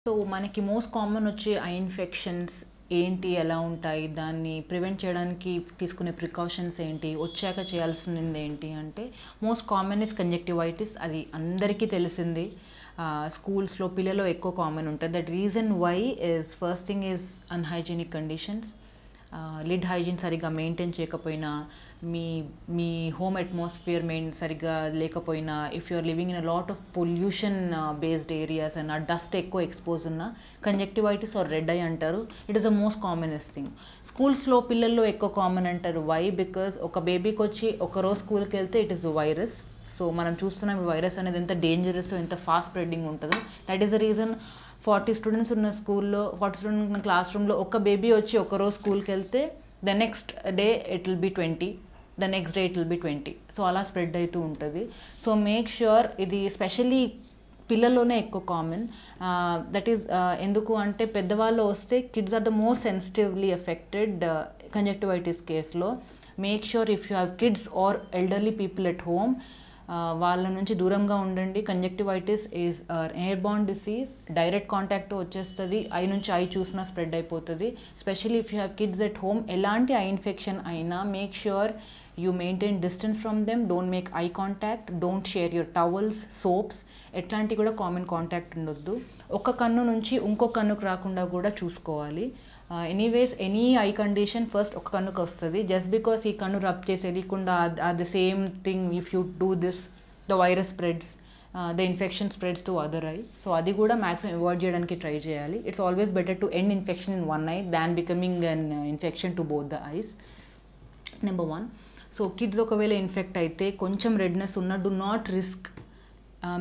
So మనకి most common వచ్చే I infections ఏంటి, ఎలా ఉంటాయి, దాన్ని ప్రివెంట్ చేయడానికి తీసుకునే ప్రికాషన్స్ ఏంటి, వచ్చాక చేయాల్సింది ఏంటి అంటే మోస్ట్ కామన్ ఇస్ కంజక్టివైటిస్. అది అందరికీ తెలిసింది. స్కూల్స్లో పిల్లలు ఎక్కువ కామన్ ఉంటుంది. That reason why is first thing is unhygienic conditions. లిడ్ హైజీన్ సరిగ్గా మెయింటైన్ చేయకపోయినా, మీ మీ హోమ్ అట్మాస్ఫియర్ సరిగ్గా లేకపోయినా, if you are living in a lot of pollution based areas and ఆ డస్ట్ ఎక్కువ ఎక్స్పోజ్ ఉన్న కంజక్టివైటిస్ ఆర్ రెడ్ ఐ అంటారు. It is the most commonest thing. స్కూల్స్లో పిల్లల్లో ఎక్కువ కామన్ అంటారు. వై? బికాస్ ఒక బేబీకి వచ్చి ఒకరోజు స్కూల్కి వెళ్తే ఇట్ ఈస్ వైరస్. సో మనం చూస్తున్నాం వైరస్ అనేది ఎంత డేంజరస్, ఎంత ఫాస్ట్ స్ప్రెడ్డింగ్ ఉంటుందో. That is the reason 40 students ఉన్న స్కూల్లో, 40 స్టూడెంట్స్ ఉన్న క్లాస్ రూమ్లో ఒక బేబీ వచ్చి ఒకరోజు స్కూల్కి వెళ్తే the next day it will be 20, the next day it will be 20. So అలా స్ప్రెడ్ అవుతూ ఉంటుంది. సో మేక్ ష్యూర్ ఇది స్పెషల్లీ పిల్లల్లోనే ఎక్కువ కామన్. దట్ ఈస్ ఎందుకు అంటే పెద్దవాళ్ళు వస్తే kids are the more sensitively affected conjunctivitis కేసులో. Make sure if you have kids or elderly people at home, వాళ్ళ నుంచి దూరంగా ఉండండి. Conjunctivitis is airborne disease. Direct contact వచ్చేస్తుంది, ఐ నుంచి ఐ చూసినా స్ప్రెడ్ అయిపోతుంది. Specially if you have kids at home, ఎలాంటి ఐ ఇన్ఫెక్షన్ అయినా make sure you maintain distance from them, don't make eye contact, don't share your towels, soaps, ఎట్లాంటి కూడా common contact ఉండొద్దు. ఒక కన్ను నుంచి ఇంకో కన్నుకు రాకుండా కూడా చూసుకోవాలి. Anyways any I condition first ఒక కన్నుకు వస్తుంది. జస్ట్ బికాస్ ఈ కన్ను రబ్ చేసి తెలియకుండా the same thing if you do this, the virus spreads, the infection spreads to other I. So అది కూడా మ్యాక్సిమం అవాయిడ్ చేయడానికి ట్రై చేయాలి. It's always better to end infection in one I than becoming an infection to both the ice. Number 1. So kids ఒకవేళ infect అయితే కొంచెం redness ఉన్న, do not risk,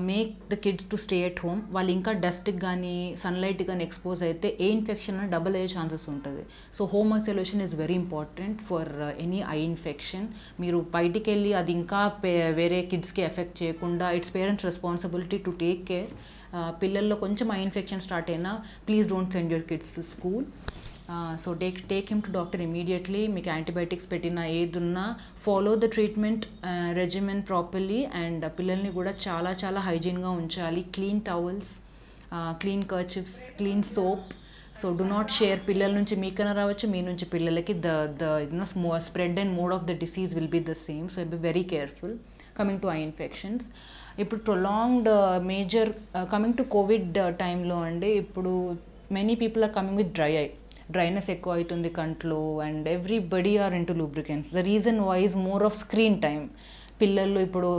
make the kids to stay at home. వాళ్ళు ఇంకా డస్ట్కి కానీ sunlight కానీ expose అయితే ఏ infection అని డబుల్ అయ్యే ఛాన్సెస్ ఉంటుంది. So home isolation is very important for any eye infection. మీరు బయటికి వెళ్ళి అది ఇంకా వేరే కిడ్స్కి ఎఫెక్ట్ చేయకుండా, it's parents responsibility to take care. పిల్లల్లో కొంచెం ఐ ఇన్ఫెక్షన్ స్టార్ట్ అయినా please don't send your kids to school. So take him to doctor immediately. మీకు యాంటీబయాటిక్స్ పెట్టినా ఏదున్నా follow the treatment regimen properly. And పిల్లల్ని కూడా చాలా చాలా హైజీన్గా ఉంచాలి. Clean towels, clean kerchiefs, clean soap. So do not share. పిల్లల నుంచి మీకైనా రావచ్చు, మీ నుంచి పిల్లలకి the spread and mode of the disease will be the same. So be very careful. Coming to eye infections, ఇప్పుడు prolonged major coming to covid టైంలో అండి, ఇప్పుడు many people are coming with dryness ఎక్కువ అవుతుంది కంట్లో, and everybody are into lubricants. The reason why is more of screen time. పిల్లలు ఇప్పుడు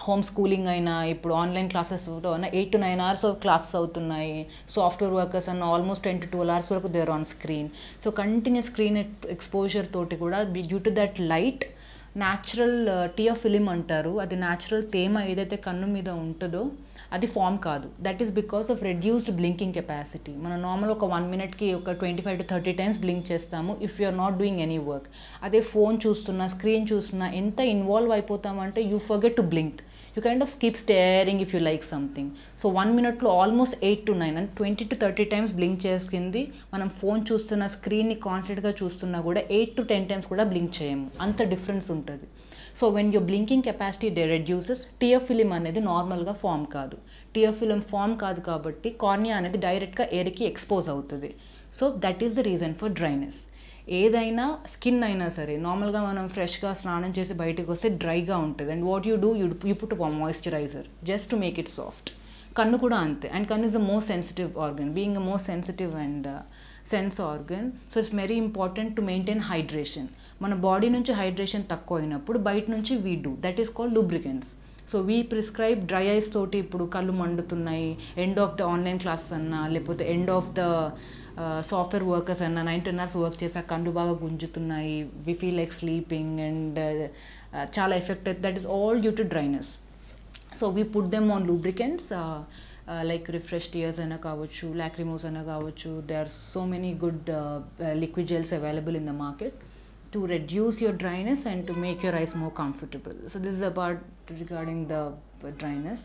home schooling అయినా, ఇప్పుడు ఆన్లైన్ క్లాసెస్ అయినా 8 to 9 hours ఆఫ్ క్లాసెస్ అవుతున్నాయి. సాఫ్ట్వేర్ వర్కర్స్ అన్న ఆల్మోస్ట్ 10 to 12 hours వరకు they are on screen. So continuous screen exposure తోటి కూడా due to that light natural tear film అంటారు, అది న్యాచురల్ తేమ ఏదైతే కన్ను మీద ఉంటుందో అది ఫామ్ కాదు. That is because of reduced blinking capacity. మనం నార్మల్ ఒక 1 minute ఒక 25 to 30 times బ్లింక్ చేస్తాము if you are not doing any work. అదే ఫోన్ చూస్తున్నా, స్క్రీన్ చూస్తున్నా ఎంత ఇన్వాల్వ్ అయిపోతామంటే you forget to blink. You kind of keep staring if you like something. So 1 minuteలో ఆల్మోస్ట్ 8 to 9 అంటే 20 to 30 times బ్లింక్ చేసుకుంది. మనం ఫోన్ చూస్తున్న, స్క్రీన్ని కాన్స్టెంట్గా చూస్తున్నా కూడా 8 to 10 times కూడా బ్లింక్ చేయము. అంత డిఫరెన్స్ ఉంటుంది. So when your blinking capacity reduces, tear film అనేది నార్మల్గా ఫామ్ కాదు. టియోఫిలిం ఫామ్ కాదు కాబట్టి కార్నియా అనేది డైరెక్ట్గా ఎయిర్కి ఎక్స్పోజ్ అవుతుంది. So that is the reason for dryness. ఏదైనా స్కిన్ అయినా సరే, నార్మల్గా మనం ఫ్రెష్గా స్నానం చేసి బయటకు వస్తే డ్రైగా ఉంటుంది. And what you do, you put moisturiser just to make it soft. కన్ను కూడా అంతే. అండ్ కన్ను is the most sensitive organ, being the most sensitive and sense organ. So it's very important to maintain hydration. మన body నుంచి hydration తక్కువ అయినప్పుడు బయట నుంచి we do, that is called lubricants. So we prescribe dry eyes తోటి. ఇప్పుడు కళ్ళు మండుతున్నాయి, end of the online classes అన్నా, లేకపోతే end of the software workers అన్నా, 9 hours వర్క్ చేసా కళ్ళు బాగా గుంజుతున్నాయి, we feel like sleeping and చాలా ఎఫెక్ట్ అవుతుంది. That is all due to dryness. So we put them on lubricants like refresh tears అయినా కావచ్చు, లాక్రిమోస్ అయినా కావచ్చు. They are so many good liquid gels available in the market to reduce your dryness and to make your eyes more comfortable. So this is about regarding the dryness.